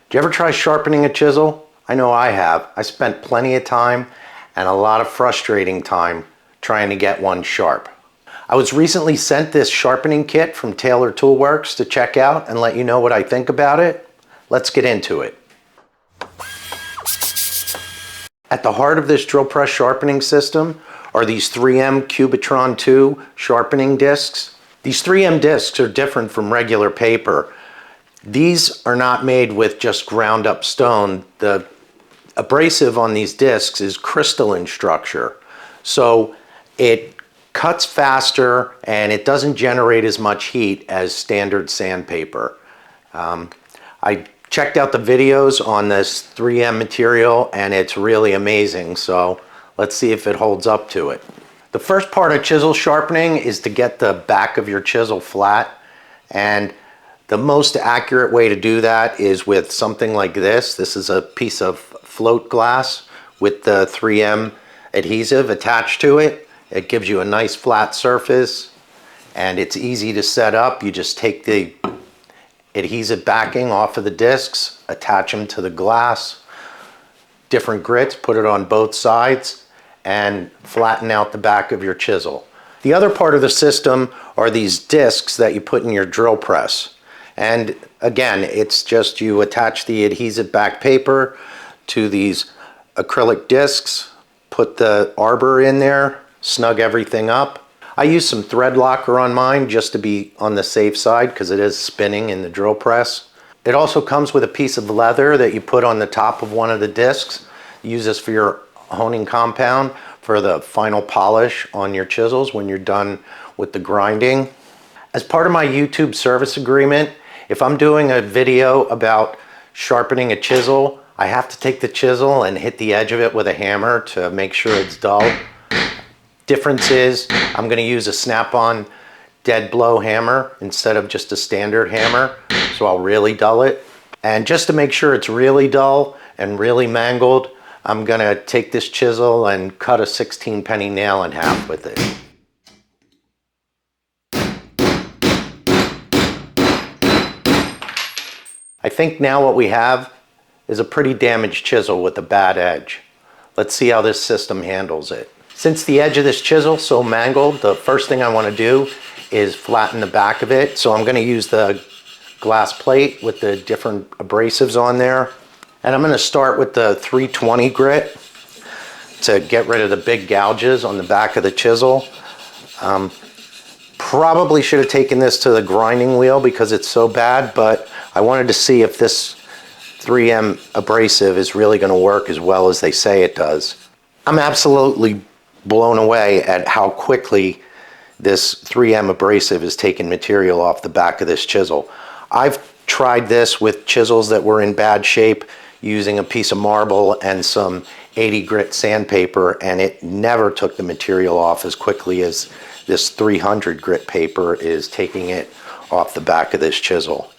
Do you ever try sharpening a chisel? I know I have. I spent plenty of time and a lot of frustrating time trying to get one sharp. I was recently sent this sharpening kit from Toolworks to check out and let you know what I think about it. Let's get into it. At the heart of this drill press sharpening system are these 3M Cubitron 2 sharpening discs. These 3M discs are different from regular paper. These are not made with just ground up stone. The abrasive on these discs is crystalline structure. So it cuts faster and it doesn't generate as much heat as standard sandpaper. I checked out the videos on this 3M material and it's really amazing. So let's see if it holds up to it. The first part of chisel sharpening is to get the back of your chisel flat, and the most accurate way to do that is with something like this. This is a piece of float glass with the 3M adhesive attached to it. It gives you a nice flat surface and it's easy to set up. You just take the adhesive backing off of the discs, attach them to the glass, different grits, put it on both sides, and flatten out the back of your chisel. The other part of the system are these discs that you put in your drill press. And again, it's just you attach the adhesive back paper to these acrylic discs, put the arbor in there, snug everything up. I use some thread locker on mine just to be on the safe side because it is spinning in the drill press. It also comes with a piece of leather that you put on the top of one of the discs. Use this for your honing compound for the final polish on your chisels when you're done with the grinding. As part of my YouTube service agreement, if I'm doing a video about sharpening a chisel, I have to take the chisel and hit the edge of it with a hammer to make sure it's dull. Difference is I'm going to use a snap-on dead blow hammer instead of just a standard hammer, so I'll really dull it. And just to make sure it's really dull and really mangled, I'm going to take this chisel and cut a 16-penny nail in half with it. I think now what we have is a pretty damaged chisel with a bad edge. Let's see how this system handles it. Since the edge of this chisel is so mangled, the first thing I want to do is flatten the back of it. So I'm going to use the glass plate with the different abrasives on there. And I'm going to start with the 320 grit to get rid of the big gouges on the back of the chisel. Probably should have taken this to the grinding wheel because it's so bad, but I wanted to see if this 3M abrasive is really going to work as well as they say it does. I'm absolutely blown away at how quickly this 3M abrasive is taking material off the back of this chisel. I've tried this with chisels that were in bad shape using a piece of marble and some 80 grit sandpaper, and it never took the material off as quickly as this 300 grit paper is taking it off the back of this chisel.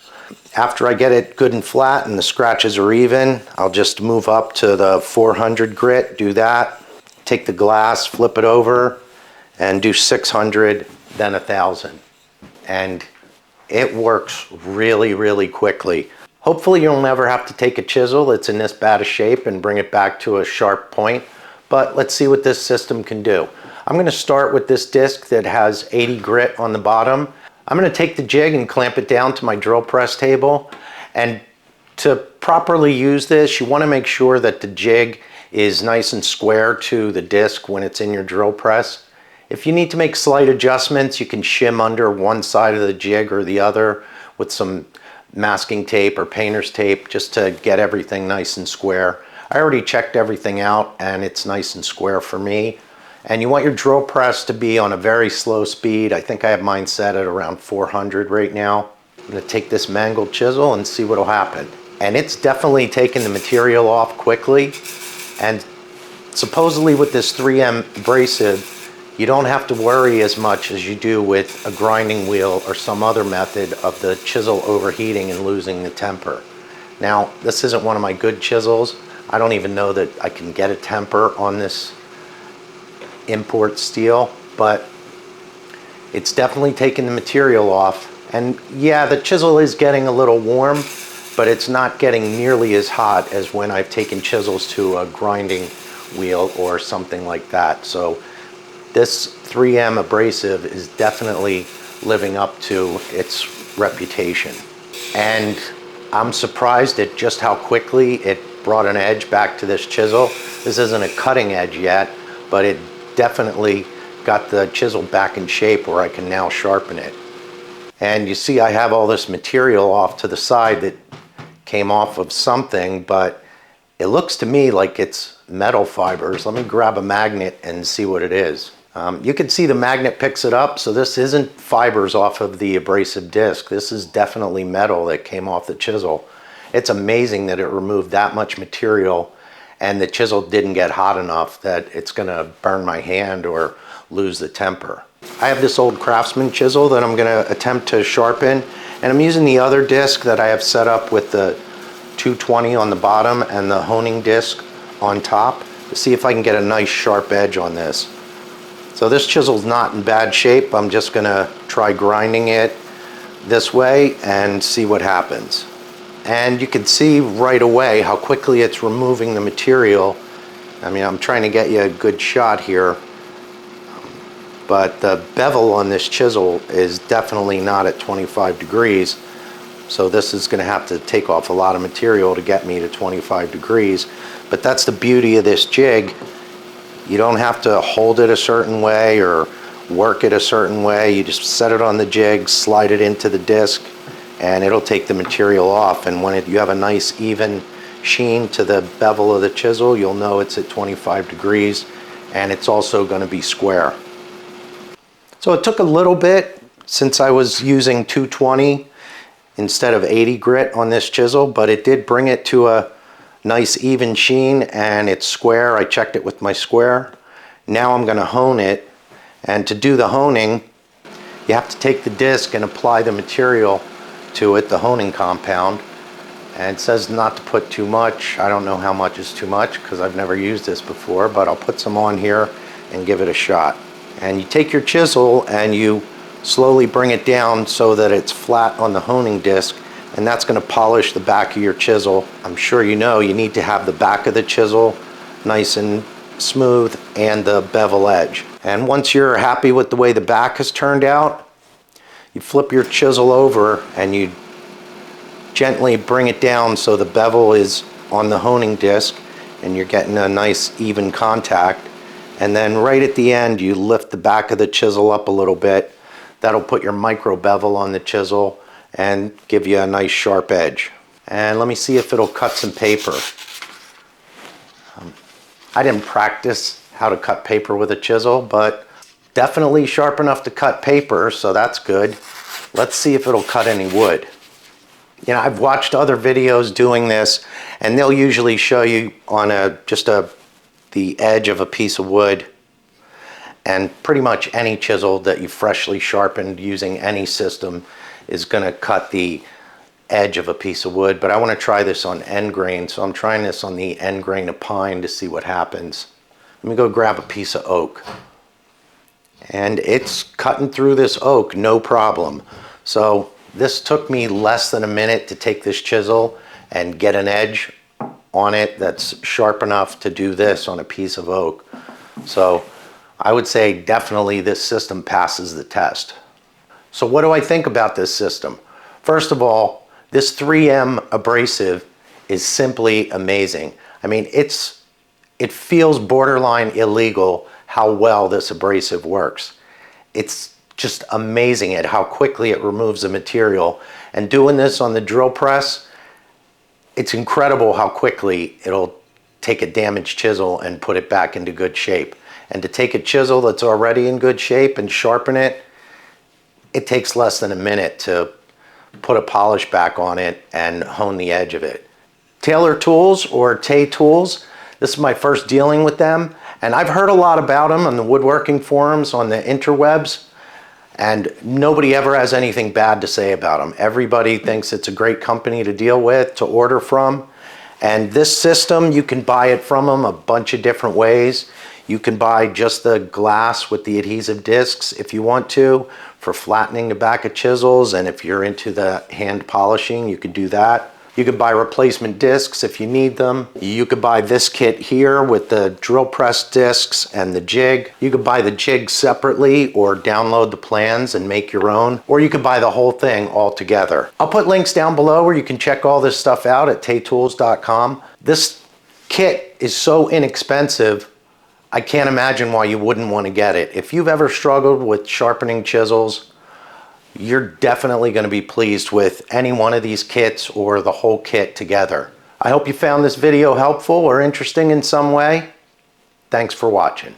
After I get it good and flat and the scratches are even, I'll just move up to the 400 grit, do that, take the glass, flip it over, and do 600, then 1000. And it works really, really quickly. Hopefully you'll never have to take a chisel that's in this bad a shape and bring it back to a sharp point, but let's see what this system can do. I'm going to start with this disc that has 80 grit on the bottom. I'm going to take the jig and clamp it down to my drill press table, and to properly use this you want to make sure that the jig is nice and square to the disc when it's in your drill press. If you need to make slight adjustments, you can shim under one side of the jig or the other with some masking tape or painter's tape just to get everything nice and square. I already checked everything out and it's nice and square for me. And you want your drill press to be on a very slow speed. I think I have mine set at around 400 right now. I'm going to take this mangled chisel and see what will happen. And it's definitely taking the material off quickly. And supposedly with this 3M abrasive, you don't have to worry as much as you do with a grinding wheel or some other method of the chisel overheating and losing the temper. Now, this isn't one of my good chisels. I don't even know that I can get a temper on this import steel, but it's definitely taking the material off. And yeah, the chisel is getting a little warm, but it's not getting nearly as hot as when I've taken chisels to a grinding wheel or something like that. So this 3M abrasive is definitely living up to its reputation. And I'm surprised at just how quickly it brought an edge back to this chisel. This isn't a cutting edge yet, but it definitely got the chisel back in shape where I can now sharpen it. And you see I have all this material off to the side that came off of something, but it looks to me like it's metal fibers. Let me grab a magnet and see what it is. You can see the magnet picks it up, so this isn't fibers off of the abrasive disc. This is definitely metal that came off the chisel. It's amazing that it removed that much material and the chisel didn't get hot enough that it's gonna burn my hand or lose the temper. I have this old Craftsman chisel that I'm gonna attempt to sharpen, and I'm using the other disc that I have set up with the 220 on the bottom and the honing disc on top to see if I can get a nice sharp edge on this. So this chisel's not in bad shape. I'm just gonna try grinding it this way and see what happens. And you can see right away how quickly it's removing the material. I mean, I'm trying to get you a good shot here, but the bevel on this chisel is definitely not at 25 degrees. So this is gonna have to take off a lot of material to get me to 25 degrees. But that's the beauty of this jig. You don't have to hold it a certain way or work it a certain way. You just set it on the jig, slide it into the disc, and it'll take the material off. And when you have a nice even sheen to the bevel of the chisel, you'll know it's at 25 degrees, and it's also going to be square. So it took a little bit since I was using 220 instead of 80 grit on this chisel, but it did bring it to a nice even sheen, and it's square. I checked it with my square. Now I'm going to hone it, and to do the honing you have to take the disc and apply the material to it, the honing compound, and it says not to put too much. I don't know how much is too much because I've never used this before, but I'll put some on here and give it a shot. And you take your chisel and you slowly bring it down so that it's flat on the honing disc, and that's going to polish the back of your chisel. I'm sure you know you need to have the back of the chisel nice and smooth and the bevel edge. And once you're happy with the way the back has turned out, you flip your chisel over and you gently bring it down so the bevel is on the honing disc and you're getting a nice even contact. And then right at the end you lift the back of the chisel up a little bit. That'll put your micro bevel on the chisel and give you a nice sharp edge. And let me see if it'll cut some paper. I didn't practice how to cut paper with a chisel, but definitely sharp enough to cut paper, so that's good. Let's see if it'll cut any wood. You know, I've watched other videos doing this, and they'll usually show you on the edge of a piece of wood, and pretty much any chisel that you freshly sharpened using any system is going to cut the edge of a piece of wood. But I want to try this on end grain, so I'm trying this on the end grain of pine to see what happens. Let me go grab a piece of oak, and it's cutting through this oak no problem. So this took me less than a minute to take this chisel and get an edge on it that's sharp enough to do this on a piece of oak. So I would say definitely this system passes the test. So what do I think about this system? First of all, this 3M abrasive is simply amazing. I mean, it feels borderline illegal how well this abrasive works. It's just amazing at how quickly it removes the material. And doing this on the drill press, it's incredible how quickly it'll take a damaged chisel and put it back into good shape. And to take a chisel that's already in good shape and sharpen it, it takes less than a minute to put a polish back on it and hone the edge of it. Taylor Tools, or Tay Tools, this is my first dealing with them, and I've heard a lot about them on the woodworking forums, on the interwebs, and nobody ever has anything bad to say about them. Everybody thinks it's a great company to deal with, to order from. And this system, you can buy it from them a bunch of different ways. You can buy just the glass with the adhesive discs if you want to, for flattening the back of chisels, and if you're into the hand polishing, you can do that. You could buy replacement discs if you need them. You could buy this kit here with the drill press discs and the jig. You could buy the jig separately or download the plans and make your own, or you could buy the whole thing all together. I'll put links down below where you can check all this stuff out at taytools.com. This kit is so inexpensive, I can't imagine why you wouldn't want to get it. If you've ever struggled with sharpening chisels, you're definitely going to be pleased with any one of these kits or the whole kit together. I hope you found this video helpful or interesting in some way. Thanks for watching.